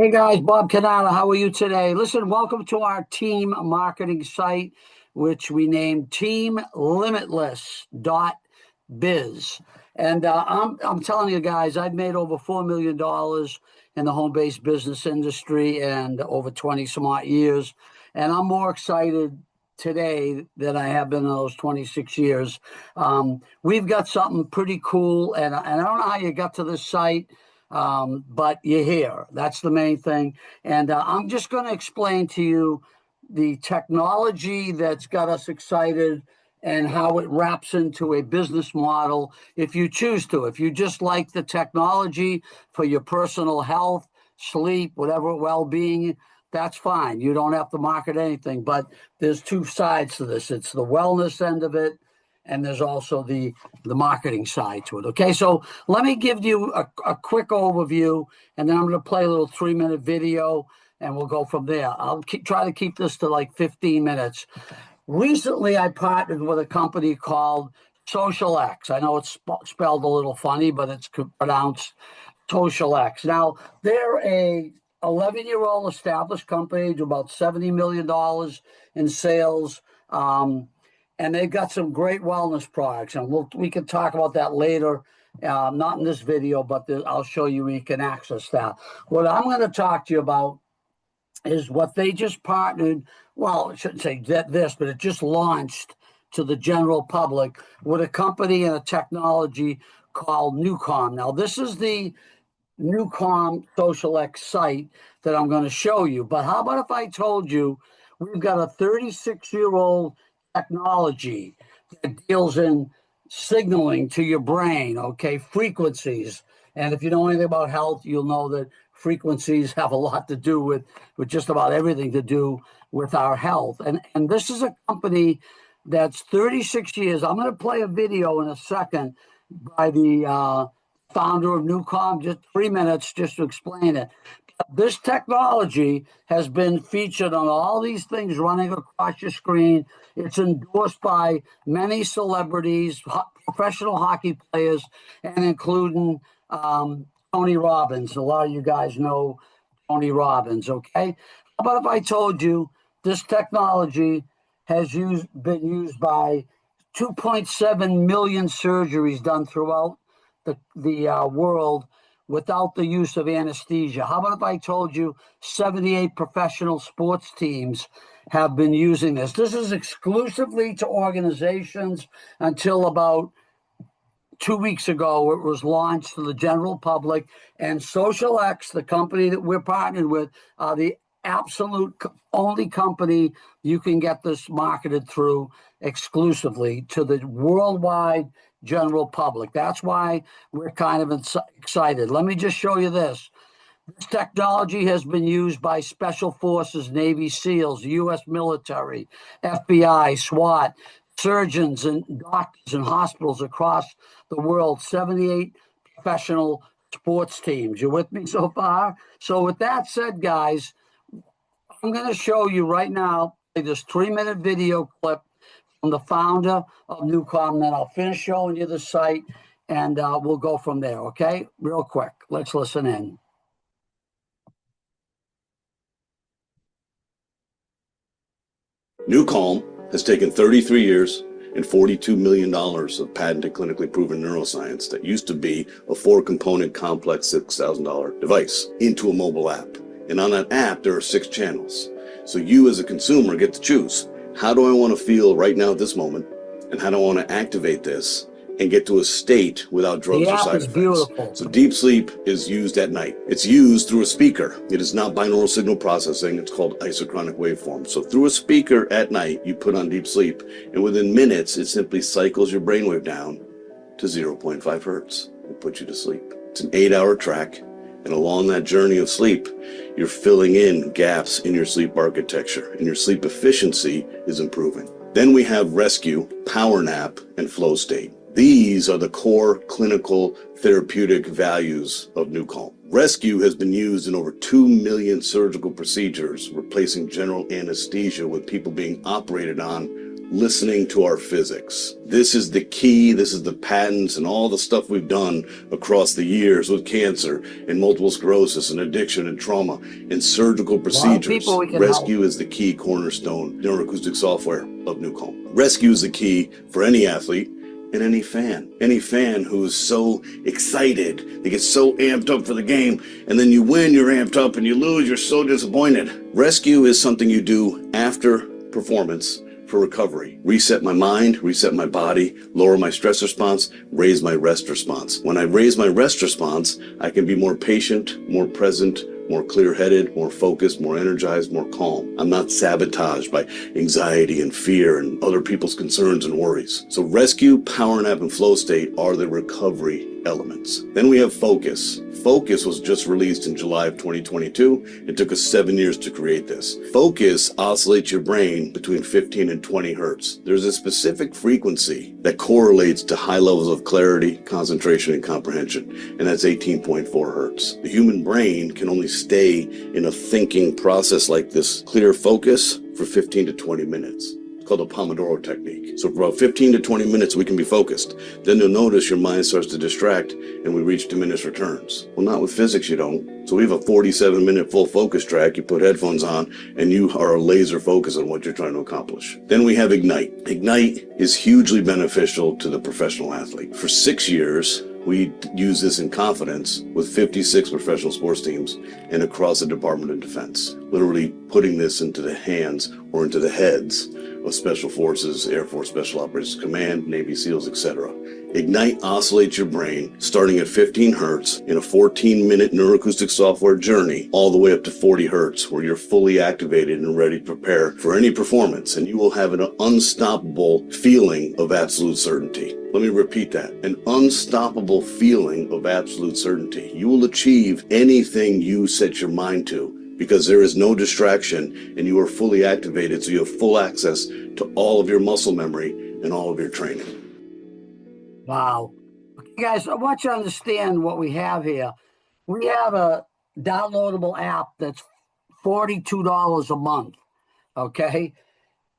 Hey guys, Bob Canada, how are you today? Listen, welcome to our team marketing site, which we named teamlimitless.biz. And I'm telling you guys, I've made over $4 million in the home-based business industry and over 20 smart years. And I'm more excited today than I have been in those 26 years. We've got something pretty cool, and I don't know how you got to this site. But you're here. That's the main thing. And I'm just going to explain to you the technology that's got us excited and how it wraps into a business model if you choose to. If you just like the technology for your personal health, sleep, whatever, well being, that's fine. You don't have to market anything. But there's two sides to this, it's the wellness end of it, and there's also the marketing side to it. Okay, so let me give you a quick overview, and then I'm going to play a little 3-minute video, and we'll go from there. I'll try to keep this to like 15 minutes. Recently, I partnered with a company called Social X. I know it's spelled a little funny, but it's pronounced Social X. Now, they're a 11-year-old established company, do about $70 million in sales. And they've got some great wellness products, and we can talk about that later. Not in this video, but I'll show you where you can access that. What I'm going to talk to you about is what they just partnered. Well, I shouldn't say this, but it just launched to the general public with a company and a technology called Newcom. Now, this is the Newcom Social X site that I'm going to show you. But how about if I told you we've got a 36-year-old technology that deals in signaling to your brain, okay, frequencies. And if you know anything about health, you'll know that frequencies have a lot to do with just about everything to do with our health. And this is a company that's 36 years. I'm going to play a video in a second by the founder of Newcom, just 3 minutes just to explain it. This technology has been featured on all these things running across your screen. It's endorsed by many celebrities, professional hockey players, and including Tony Robbins. A lot of you guys know Tony Robbins, okay? How about if I told you this technology has been used by 2.7 million surgeries done throughout the world without the use of anesthesia? How about if I told you 78 professional sports teams have been using this? This is exclusively to organizations. Until about 2 weeks ago, it was launched to the general public. And Social X, the company that we're partnered with, are the absolute only company you can get this marketed through exclusively to the worldwide general public. That's why we're kind of excited. Let me just show you this. This technology has been used by Special Forces, Navy SEALs, U.S. military, FBI, SWAT, surgeons and doctors and hospitals across the world, 78 professional sports teams. You with me so far? So with that said, guys, I'm going to show you right now this 3-minute video clip from the founder of Newcom. Then I'll finish showing you the site, and we'll go from there, okay? Real quick. Let's listen in. Newcom has taken 33 years and $42 million of patented clinically proven neuroscience that used to be a 4-component complex $6,000 device into a mobile app. And on that app, there are 6 channels. So you as a consumer get to choose, how do I want to feel right now at this moment? And how do I want to activate this and get to a state without drugs or side effects? Beautiful. So deep sleep is used at night. It's used through a speaker. It is not binaural signal processing. It's called isochronic waveform. So through a speaker at night, you put on deep sleep, and within minutes, it simply cycles your brainwave down to 0.5 hertz and puts you to sleep. It's an 8-hour track. And along that journey of sleep, you're filling in gaps in your sleep architecture, and your sleep efficiency is improving. Then we have Rescue, Power Nap, and Flow State. These are the core clinical therapeutic values of Newcom. Rescue has been used in over 2 million surgical procedures, replacing general anesthesia with people being operated on listening to our physics. This is the key. This is the patents and all the stuff we've done across the years with cancer and multiple sclerosis and addiction and trauma and surgical procedures. Rescue is the key cornerstone neuroacoustic software of Newcomb. Rescue is the key for any athlete and any fan who is so excited, they get so amped up for the game, and then you win, you're amped up, and you lose, you're so disappointed. Rescue is something you do after performance for recovery. Reset my mind, reset my body, lower my stress response, raise my rest response. When I raise my rest response, I can be more patient, more present, more clear-headed, more focused, more energized, more calm. I'm not sabotaged by anxiety and fear and other people's concerns and worries. So rescue, power nap, and flow state are the recovery elements. Then we have focus. Focus was just released in July of 2022. It took us 7 years to create this. Focus oscillates your brain between 15 and 20 hertz. There's a specific frequency that correlates to high levels of clarity, concentration, and comprehension, and that's 18.4 hertz. The human brain can only stay in a thinking process like this clear focus for 15 to 20 minutes. Called the Pomodoro technique. So for about 15 to 20 minutes, we can be focused. Then you'll notice your mind starts to distract and we reach diminished returns. Well, not with physics, you don't. So we have a 47-minute full focus track. You put headphones on and you are laser focused on what you're trying to accomplish. Then we have Ignite. Ignite is hugely beneficial to the professional athlete. For 6 years, we use this in confidence with 56 professional sports teams and across the Department of Defense, literally putting this into the hands or into the heads of Special Forces, Air Force Special Operations Command, Navy SEALs, etc. Ignite oscillates your brain starting at 15 hertz in a 14-minute neuroacoustic software journey all the way up to 40 hertz where you're fully activated and ready to prepare for any performance, and you will have an unstoppable feeling of absolute certainty. Let me repeat that. An unstoppable feeling of absolute certainty. You will achieve anything you set your mind to because there is no distraction and you are fully activated, so you have full access to all of your muscle memory and all of your training. Wow. Okay, guys, I want you to understand what we have here. We have a downloadable app that's $42 a month, okay,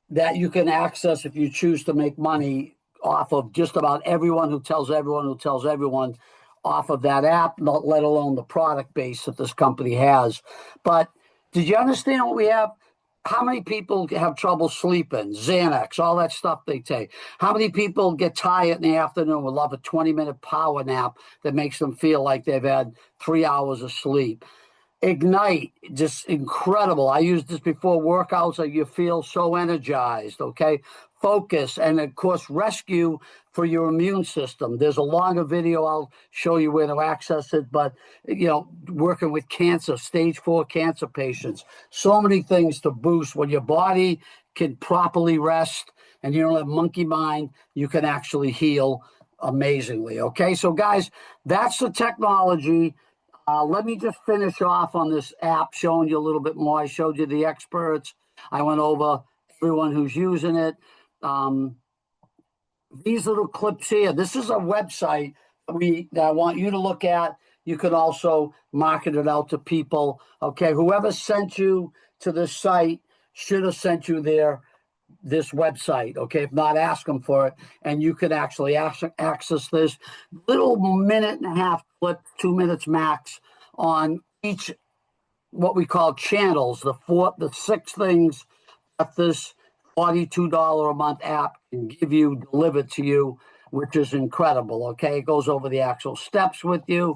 that you can access if you choose to make money off of just about everyone who tells everyone off of that app, not let alone the product base that this company has. But did you understand what we have? How many people have trouble sleeping? Xanax, all that stuff they take. How many people get tired in the afternoon would love a 20-minute power nap that makes them feel like they've had 3 hours of sleep? Ignite, just incredible. I used this before workouts. You feel so energized, okay? Focus, and of course, rescue for your immune system. There's a longer video. I'll show you where to access it, but, you know, working with cancer, stage 4 cancer patients, so many things to boost. When your body can properly rest and you don't have monkey mind, you can actually heal amazingly, okay? So, guys, that's the technology. Let me just finish off on this app, showing you a little bit more. I showed you the experts. I went over everyone who's using it. These little clips here, this is a website that I want you to look at. You could also market it out to people. Okay, whoever sent you to this site should have sent you this website. Okay, if not, ask them for it, and you can actually access this little minute and a half clip, 2 minutes max, on each what we call channels, the 6 things that this $42 a month app can give you, delivered to you, which is incredible. Okay, it goes over the actual steps with you.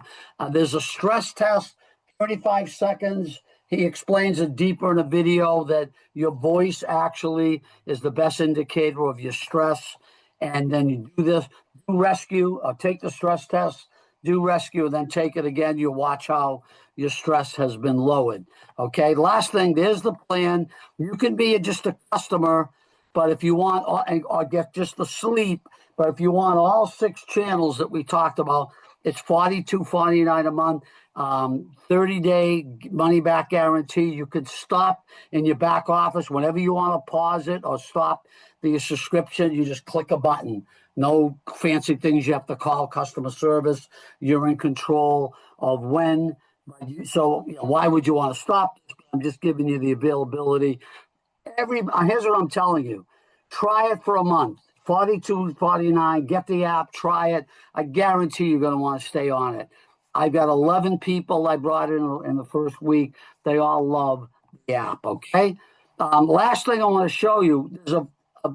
There's a stress test, 35 seconds. He explains it deeper in a video that your voice actually is the best indicator of your stress. And then you do this, do rescue, take the stress test, do rescue, and then take it again. You watch how your stress has been lowered. Okay, last thing, there's the plan. You can be just a customer, but if you want, or get just the sleep, but if you want all 6 channels that we talked about, it's $42.49 a month, 30-day money-back guarantee. You could stop in your back office whenever you want to pause it or stop the subscription. You just click a button. No fancy things you have to call customer service. You're in control of when. So why would you want to stop? I'm just giving you the availability. Here's what I'm telling you. Try it for a month. 42.49. Get the app. Try it. I guarantee you're going to want to stay on it. I've got 11 people I brought in the first week. They all love the app. Okay. Last thing I want to show you. There's a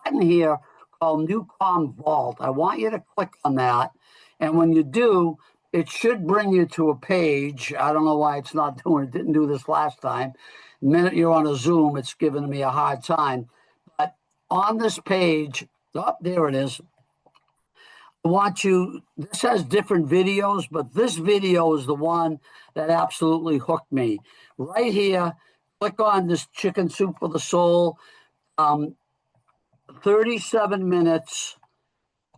button here called Newcom Vault. I want you to click on that, and when you do, it should bring you to a page. I don't know why it's not doing it. Didn't do this last time. The minute you're on a Zoom, it's giving me a hard time. But on this page, oh, there it is. I want you, this has different videos, but this video is the one that absolutely hooked me. Right here, click on this Chicken Soup for the Soul. 37 minutes.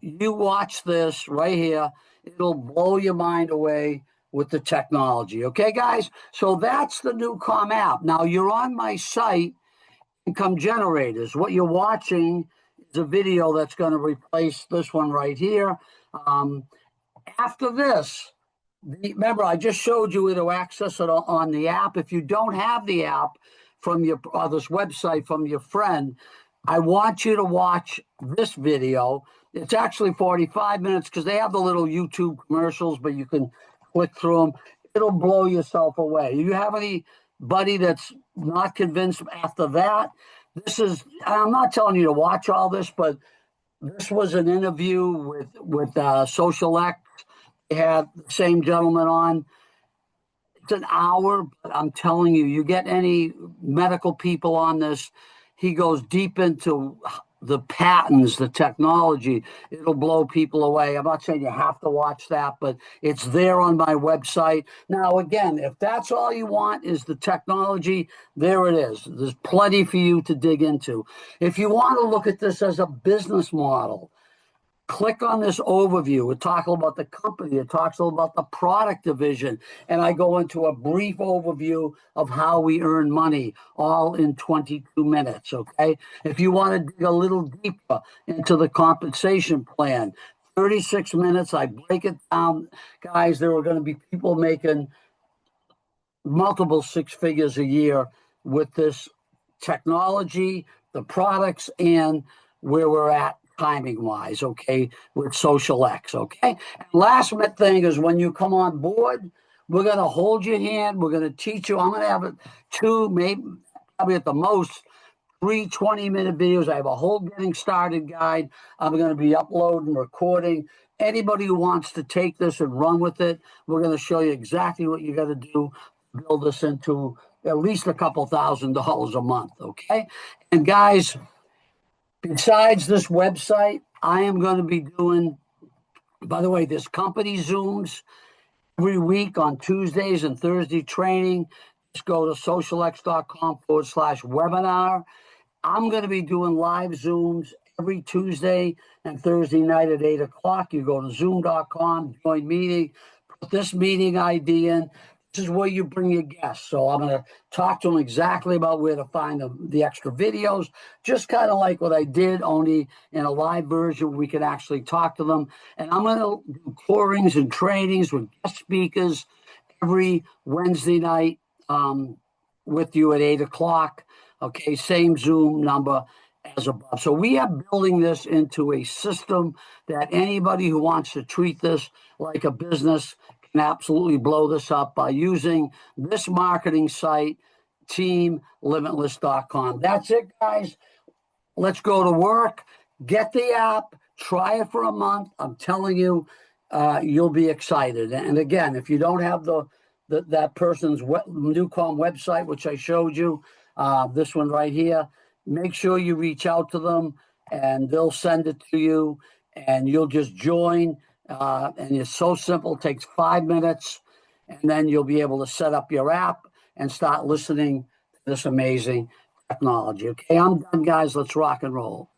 You watch this right here. It'll blow your mind away with the technology. Okay, guys? So that's the Newcom app. Now, you're on my site, Income Generators. What you're watching is a video that's going to replace this one right here. After this, remember, I just showed you to access it on the app. If you don't have the app from this website from your friend, I want you to watch this video. It's actually 45 minutes because they have the little YouTube commercials, but you can click through them. It'll blow yourself away. You have anybody that's not convinced after that? I'm not telling you to watch all this, but this was an interview with Social X. They had the same gentleman on. It's an hour, but I'm telling you, you get any medical people on this, he goes deep into the patents, the technology. It'll blow people away. I'm not saying you have to watch that, but it's there on my website. Now, again, if that's all you want is the technology, there it is. There's plenty for you to dig into. If you want to look at this as a business model, click on this overview. It talks about the company. It talks about the product division. And I go into a brief overview of how we earn money, all in 22 minutes, okay? If you want to dig a little deeper into the compensation plan, 36 minutes, I break it down. Guys, there are going to be people making multiple six figures a year with this technology, the products, and where we're at timing wise, okay, with Social X, okay? And last thing is when you come on board, we're going to hold your hand. We're going to teach you. I'm going to have two, maybe probably at the most, 3 20-minute videos. I have a whole getting started guide. I'm going to be uploading, recording. Anybody who wants to take this and run with it, we're going to show you exactly what you got to do to build this into at least a couple $1,000s a month, okay? And guys, besides this website, I am going to be doing, by the way, this company Zooms every week on Tuesdays and Thursday training. Just go to socialx.com/webinar. I'm going to be doing live Zooms every Tuesday and Thursday night at 8 o'clock. You go to zoom.com, join meeting, put this meeting ID in. This is where you bring your guests. So I'm going to talk to them exactly about where to find the extra videos, just kind of like what I did, only in a live version, we can actually talk to them. And I'm going to do callings and trainings with guest speakers every Wednesday night with you at 8 o'clock. Okay, same Zoom number as above. So we are building this into a system that anybody who wants to treat this like a business can absolutely blow this up by using this marketing site, teamlimitless.com. That's it, guys. Let's go to work. Get the app. Try it for a month. I'm telling you, you'll be excited. And again, if you don't have that person's Newcom website, which I showed you, this one right here, make sure you reach out to them and they'll send it to you and you'll just join. And it's so simple, it takes 5 minutes, and then you'll be able to set up your app and start listening to this amazing technology. Okay, I'm done, guys. Let's rock and roll.